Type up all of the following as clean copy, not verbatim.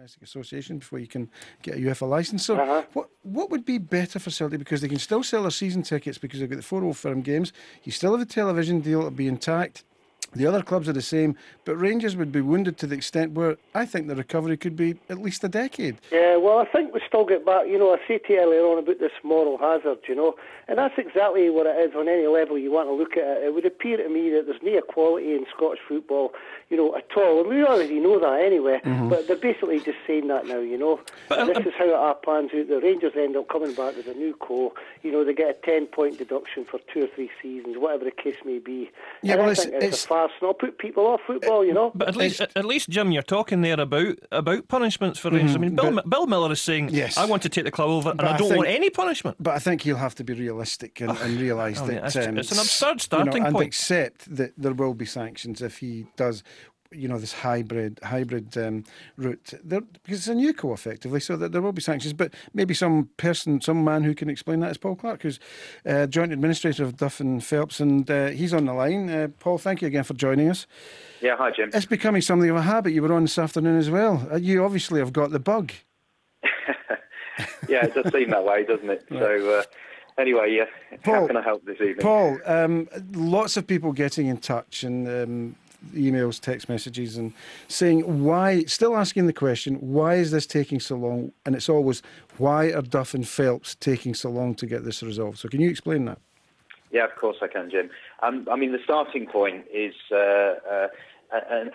Domestic Association before you can get a UEFA licence. So what would be better for Celtic? Because they can still sell their season tickets because they've got the 4 Old Firm games. You still have the television deal to be intact. The other clubs are the same, but Rangers would be wounded to the extent where I think the recovery could be at least a decade. Yeah, well, I think we still get back. I said to you earlier on about this moral hazard, and that's exactly what it is on any level you want to look at it. It would appear to me that there's no equality in Scottish football, at all. And we already know that anyway, but they're basically just saying that now, But this is how it all pans out. The Rangers end up coming back as a new co. They get a 10-point deduction for 2 or 3 seasons, whatever the case may be. Yeah, and well, I think it's a farce. And I'll put people off football, But at least, Jim, you're talking there about punishments for Rangers. I mean, Bill Miller is saying, yes, I want to take the club over and I don't want any punishment. But I think he'll have to be realistic and realise that it's an absurd starting and point. accept that there will be sanctions if he does this hybrid route there, because it's a new co effectively, so that there will be sanctions. But maybe some man who can explain that is Paul Clark, who's joint administrator of Duff and Phelps, and he's on the line. Paul, thank you again for joining us. Yeah, hi Jim. It's becoming something of a habit. You were on this afternoon as well. You obviously have got the bug. Yeah, it does seem that way, doesn't it? Right. So anyway, yeah, Paul, how can I help this evening? Paul, lots of people getting in touch and emails, text messages, and saying still asking the question, why is this taking so long? And it's always, why are Duff and Phelps taking so long to get this resolved? So can you explain that? Yeah, of course I can, Jim. I mean, the starting point is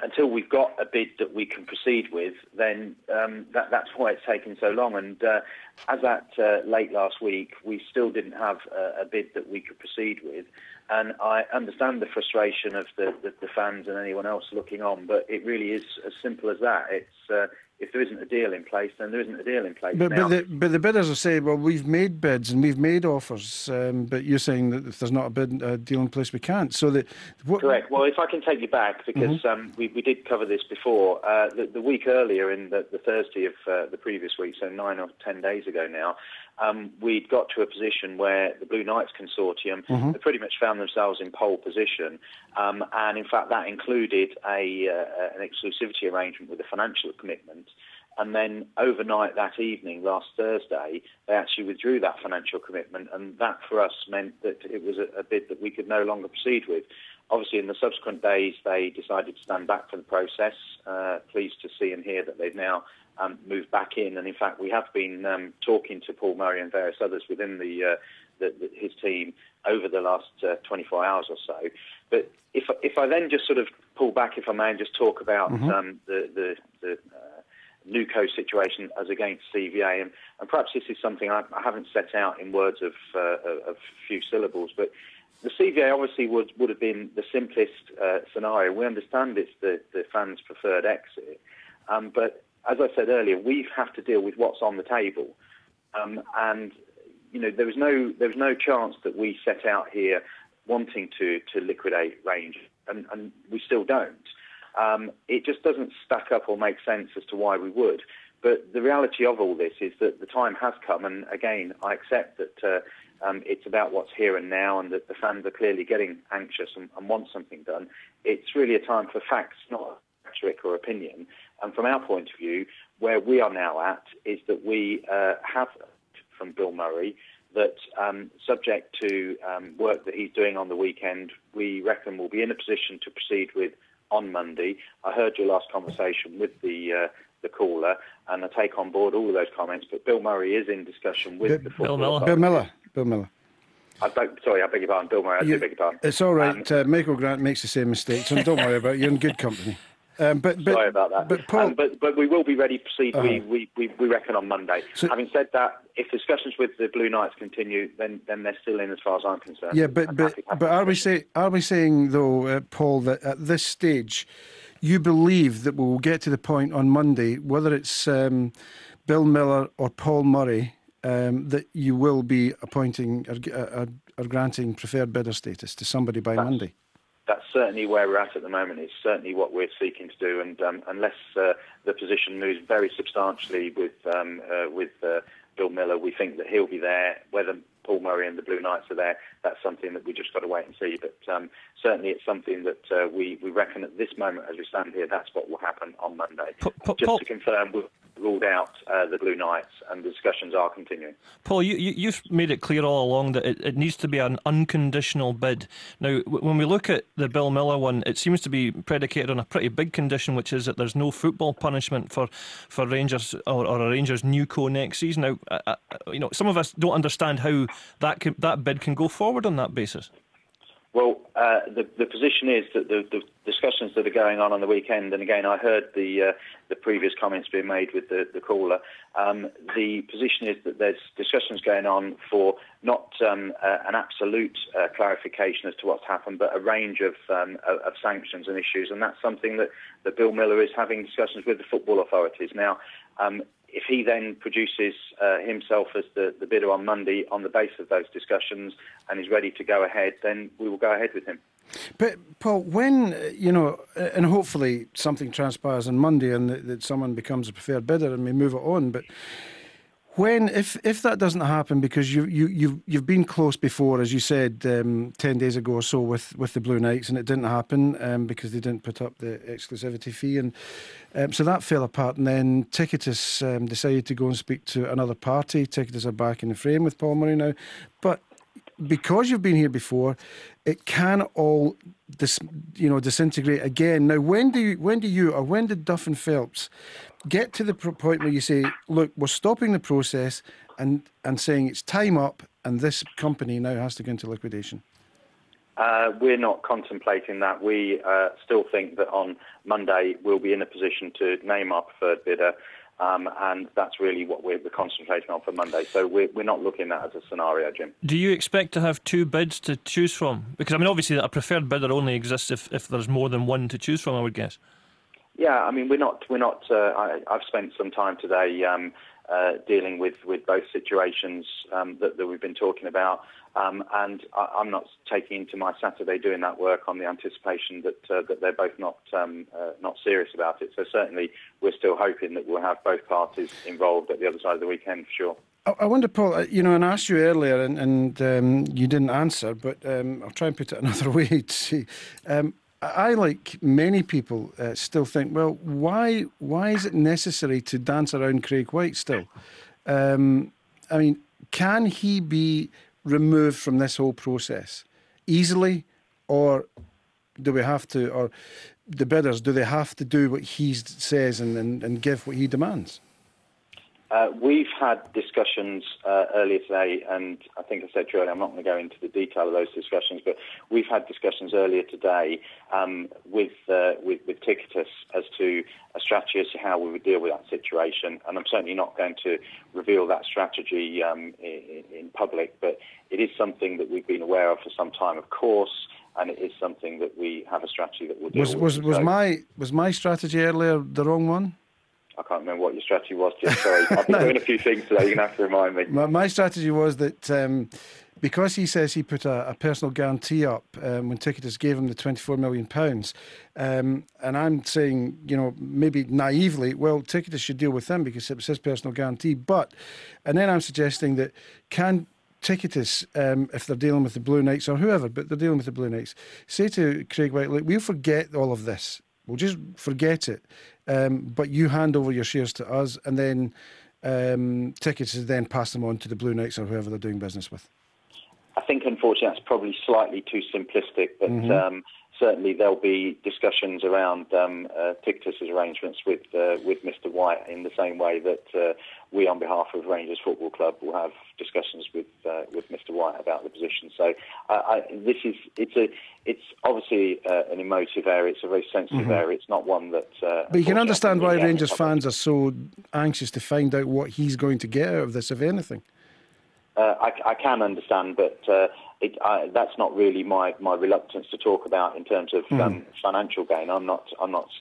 until we've got a bid that we can proceed with, then that's why it's taken so long. And as at late last week, we still didn't have a bid that we could proceed with. And I understand the frustration of the fans and anyone else looking on, but it really is as simple as that. It's if there isn't a deal in place, then there isn't a deal in place. But the bidders are saying, well, we've made bids and we've made offers, but you're saying that if there's not a deal in place, we can't. So correct. Well, if I can take you back, because we did cover this before. The week earlier, in the Thursday of the previous week, so 9 or 10 days ago now, we'd got to a position where the Blue Knights Consortium had pretty much found themselves in pole position, and in fact that included an exclusivity arrangement with a financial commitment. And then overnight that evening, last Thursday, they actually withdrew that financial commitment, and that for us meant that it was a bid that we could no longer proceed with. Obviously, in the subsequent days, they decided to stand back from the process. Pleased to see and hear that they've now moved back in, and in fact, we have been talking to Paul Murray and various others within his team over the last 24 hours or so. But if I then just sort of pull back, if I may, and just talk about the NUCO situation as against CVA, and perhaps this is something I haven't set out in words of a few syllables, but the CVA obviously would have been the simplest scenario. We understand it's the fans' preferred exit, but as I said earlier, we have to deal with what's on the table, and there was no chance that we set out here wanting to liquidate Rangers, and we still don't. It just doesn't stack up or make sense as to why we would. But the reality of all this is that the time has come, and again, I accept that it's about what's here and now, and that the fans are clearly getting anxious and want something done. It's really a time for facts, not rhetoric or opinion. And from our point of view, where we are now at is that we have from Bill Murray that subject to work that he's doing on the weekend, we reckon we'll be in a position to proceed with on Monday. I heard your last conversation with the caller, and I take on board all of those comments. But Bill Murray is in discussion with the football. Bill Miller. I beg your pardon, Bill Murray. I do beg your pardon. It's all right. Michael Grant makes the same mistakes, and don't worry about it. You're in good company. Sorry about that. But Paul, but we will be ready to proceed. We reckon on Monday. So, having said that, if discussions with the Blue Knights continue, then they're still in as far as I'm concerned. Yeah, but are we saying though, Paul, that at this stage, you believe that we'll get to the point on Monday, whether it's Bill Miller or Paul Murray, that you will be appointing or granting preferred bidder status to somebody by Monday? That's certainly where we're at the moment. It's certainly what we're seeking to do, and unless the position moves very substantially with Bill Miller, we think that he'll be there. Whether Paul Murray and the Blue Knights are there, that's something that we just got to wait and see. But certainly it's something that we reckon at this moment, as we stand here, that's what will happen on Monday. Just to confirm, ruled out the Blue Knights, and the discussions are continuing. Paul, you've made it clear all along that it needs to be an unconditional bid. Now, when we look at the Bill Miller one, it seems to be predicated on a pretty big condition, which is that there's no football punishment for Rangers or a Rangers newco next season. Now, some of us don't understand how that bid can go forward on that basis. Well, the position is that the discussions that are going on the weekend, and again, I heard the previous comments being made with the caller. The position is that there's discussions going on for not an absolute clarification as to what's happened, but a range of sanctions and issues, and that's something that Bill Miller is having discussions with the football authorities now. If he then produces himself as the bidder on Monday on the basis of those discussions and is ready to go ahead, then we will go ahead with him. But, Paul, when, and hopefully something transpires on Monday and that someone becomes a preferred bidder and we move it on, but when, if that doesn't happen, because you've been close before, as you said 10 days ago or so with the Blue Knights, and it didn't happen because they didn't put up the exclusivity fee, and so that fell apart. And then Ticketus decided to go and speak to another party. Ticketus are back in the frame with Paul Murray now, but because you've been here before, it can all disintegrate again. Now, when did Duff and Phelps get to the point where you say, look, we're stopping the process and saying it's time up and this company now has to go into liquidation? We're not contemplating that. We still think that on Monday we'll be in a position to name our preferred bidder, and that's really what we're concentrating on for Monday. So we're not looking at that as a scenario, Jim. Do you expect to have two bids to choose from? Because, I mean, obviously a preferred bidder only exists if there's more than one to choose from, I would guess. Yeah, I mean, we're not. I've spent some time today dealing with both situations that we've been talking about, and I'm not taking into my Saturday doing that work on the anticipation that they're both not serious about it. So certainly, we're still hoping that we'll have both parties involved at the other side of the weekend for sure. I wonder, Paul, and I asked you earlier, and you didn't answer, but I'll try and put it another way to see. I, like many people, still think, well, why is it necessary to dance around Craig White still? I mean, can he be removed from this whole process easily, or do we have to, or the bidders, do they have to do what he says and give what he demands? We've had discussions earlier today, and I think I said to you earlier, I'm not going to go into the detail of those discussions, but we've had discussions earlier today with Ticketus as to a strategy as to how we would deal with that situation, and I'm certainly not going to reveal that strategy in public, but it is something that we've been aware of for some time, of course, and it is something that we have a strategy that we'll deal with. Was my strategy earlier the wrong one? I can't remember what your strategy was, Jim. Sorry, I've been doing a few things today. You're going to have to remind me. My strategy was that because he says he put a personal guarantee up when Ticketus gave him the £24 million, and I'm saying, maybe naively, well, Ticketus should deal with him because it was his personal guarantee. And then I'm suggesting that can Ticketus, if they're dealing with the Blue Knights or whoever, but they're dealing with the Blue Knights, say to Craig White, look, we'll forget all of this. We'll just forget it. But you hand over your shares to us, and then Ticketus then pass them on to the Blue Knights or whoever they're doing business with. I think, unfortunately, that's probably slightly too simplistic, but certainly there'll be discussions around Ticketus's arrangements with Mr. White in the same way that we, on behalf of Rangers Football Club, will have discussions with Mr. White about the position. So it's obviously an emotive area. It's a very sensitive area. It's not one that. But you can understand why Rangers fans are so anxious to find out what he's going to get out of this, if anything. I can understand, but that's not really my reluctance to talk about in terms of financial gain. I'm not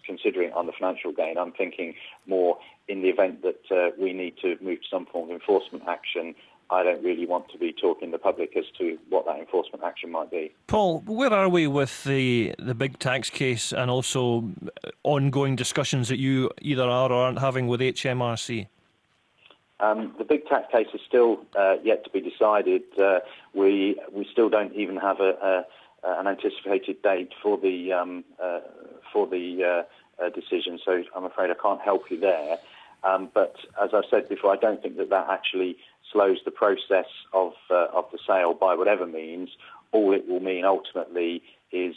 considering on the financial gain. I'm thinking more in the event that we need to move to some form of enforcement action. I don't really want to be talking to the public as to what that enforcement action might be. Paul, where are we with the big tax case and also ongoing discussions that you either are or aren't having with HMRC? The big tax case is still yet to be decided. We still don't even have an anticipated date for the decision. So I'm afraid I can't help you there. But as I said before, I don't think that actually slows the process of the sale by whatever means. All it will mean ultimately is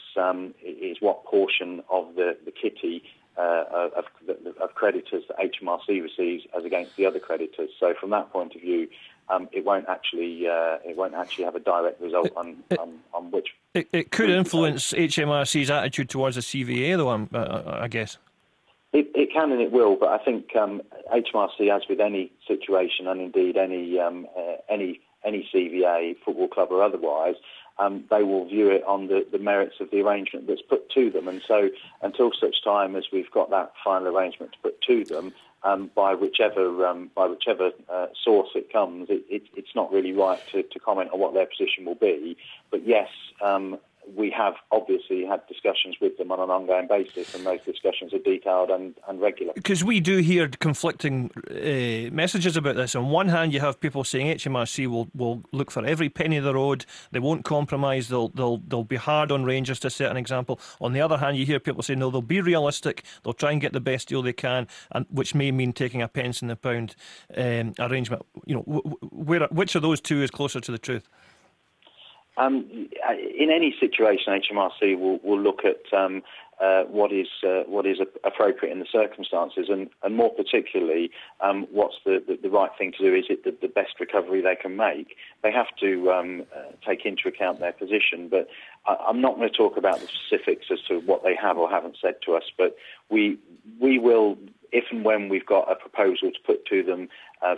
what portion of the kitty of creditors that HMRC receives as against the other creditors. So from that point of view, it won't actually have a direct result on which. It could influence HMRC's attitude towards the CVA, though. I guess. It can and it will, but I think HMRC, as with any situation, and indeed any CVA, football club or otherwise, they will view it on the merits of the arrangement that's put to them. And so until such time as we've got that final arrangement to put to them, by whichever source it comes, it's not really right to comment on what their position will be. But yes, we have obviously had discussions with them on an ongoing basis, and those discussions are detailed and regular. Because we do hear conflicting messages about this. On one hand, you have people saying HMRC will look for every penny they're owed. They won't compromise. They'll be hard on Rangers, to set an example. On the other hand, you hear people saying, no, they'll be realistic. They'll try and get the best deal they can, and which may mean taking a pence in the pound arrangement. Which of those two is closer to the truth? In any situation, HMRC will look at what is appropriate in the circumstances, and more particularly, what's the right thing to do? Is it the best recovery they can make? They have to take into account their position. But I'm not going to talk about the specifics as to what they have or haven't said to us. But we will, if and when we've got a proposal to put to them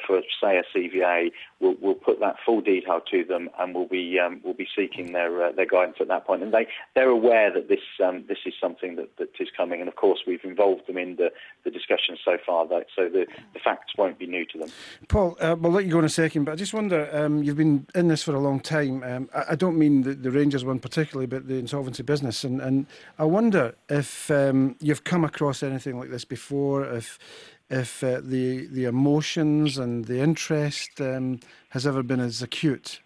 for, say, a CVA, we'll put that full detail to them, and we'll be seeking their guidance at that point. And they're aware that this is something that is coming, and of course we've involved them in the discussions so far. So the facts won't be new to them. Paul, we'll let you go in a second, but I just wonder, you've been in this for a long time. I don't mean the Rangers one particularly, but the insolvency business, and I wonder if you've come across anything like this before. If the emotions and the interest has ever been as acute?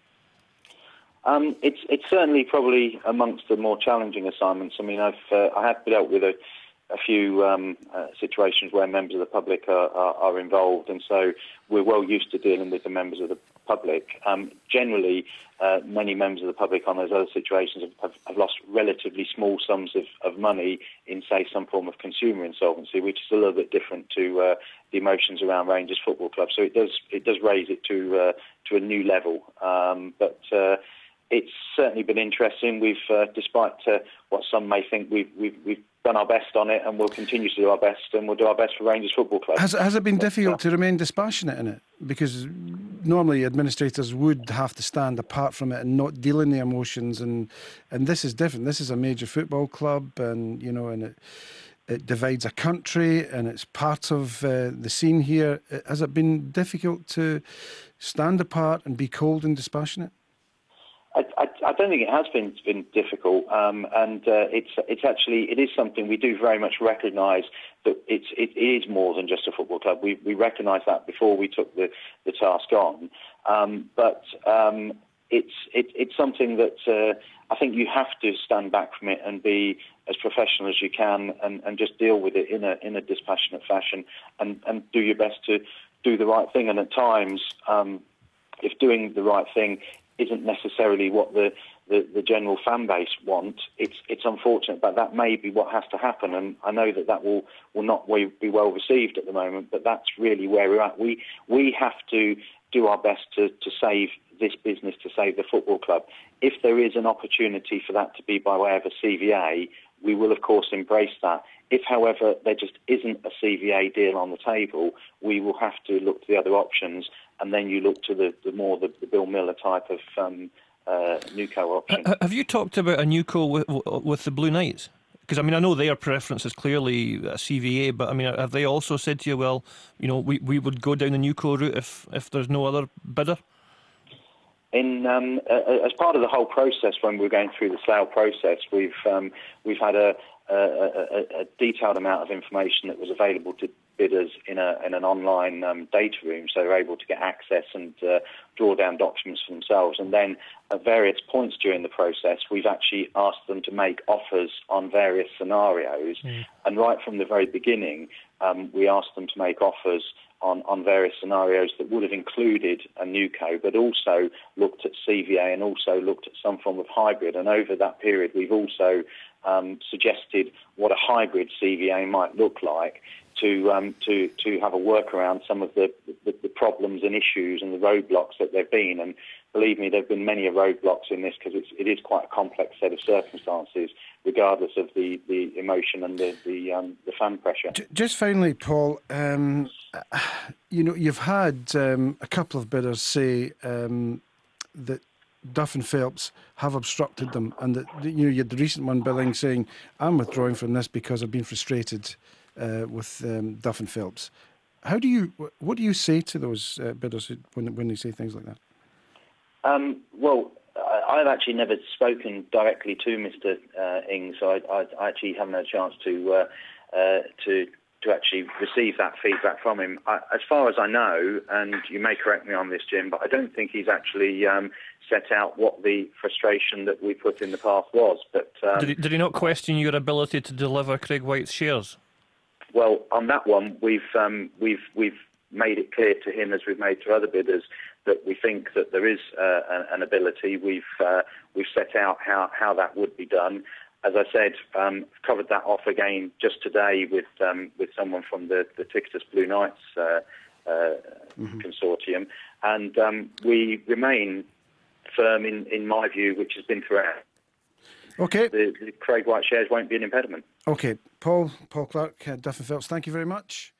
It's certainly probably amongst the more challenging assignments. I mean, I have dealt with a few situations where members of the public are involved, and so we're well used to dealing with the members of the public. Generally, many members of the public on those other situations have lost relatively small sums of money in, say, some form of consumer insolvency, which is a little bit different to the emotions around Rangers Football Club. So it does raise it to a new level. But it's certainly been interesting. We've, despite what some may think, we've done our best on it, and we'll continue to do our best, and we'll do our best for Rangers Football Club. Has it been difficult to remain dispassionate in it? Because normally administrators would have to stand apart from it and not deal in the emotions, and this is different. This is a major football club, and it divides a country, and it's part of the scene here. Has it been difficult to stand apart and be cold and dispassionate? I don't think it has been difficult, and it is something we do very much recognise that it is more than just a football club. We recognised that before we took the task on, but it's something that I think you have to stand back from it and be as professional as you can, and just deal with it in a dispassionate fashion, and do your best to do the right thing. And at times, if doing the right thing isn't necessarily what the general fan base want, it's unfortunate, but that may be what has to happen, and I know that will not be well received at the moment, but that's really where we're at. We have to do our best to save this business, to save the football club. If there is an opportunity for that to be by way of a CVA, we will of course embrace that. If, however, there just isn't a CVA deal on the table, we will have to look to the other options, and then you look to the Bill Miller type of Newco option. Have you talked about a Newco with the Blue Knights? Because I mean, I know their preference is clearly a CVA, but I mean, have they also said to you, well, we would go down the Newco route if there's no other bidder? As part of the whole process, when we're going through the sale process, we've had a detailed amount of information that was available to bidders in an online data room, so they're able to get access and draw down documents for themselves. And then at various points during the process, we've actually asked them to make offers on various scenarios. And right from the very beginning, we asked them to make offers on various scenarios that would have included a NewCo, but also looked at CVA and also looked at some form of hybrid. And over that period, we've also suggested what a hybrid CVA might look like to have a work around some of the problems and issues and the roadblocks that there've been. And believe me, there've been many roadblocks in this because it is quite a complex set of circumstances, regardless of the emotion and the fan pressure. Just finally, Paul, you've had a couple of bidders say that Duff and Phelps have obstructed them, and that you had the recent one billing saying, "I'm withdrawing from this because I've been frustrated with Duff and Phelps." What do you say to those bidders when they say things like that? Well, I've actually never spoken directly to Mr. Ing, so I actually haven't had a chance to actually receive that feedback from him. As far as I know, and you may correct me on this, Jim, but I don't think he's actually set out what the frustration that we put in the past was. But did he not question your ability to deliver Craig White's shares? Well, on that one, we've made it clear to him, as we've made to other bidders, that we think that there is an ability. We've set out how that would be done. As I said, covered that off again just today with someone from the Ticketus Blue Knights consortium, and we remain firm in my view, which has been throughout. Okay. The Craig White shares won't be an impediment. Okay, Paul Clark, Duff and Phelps, thank you very much.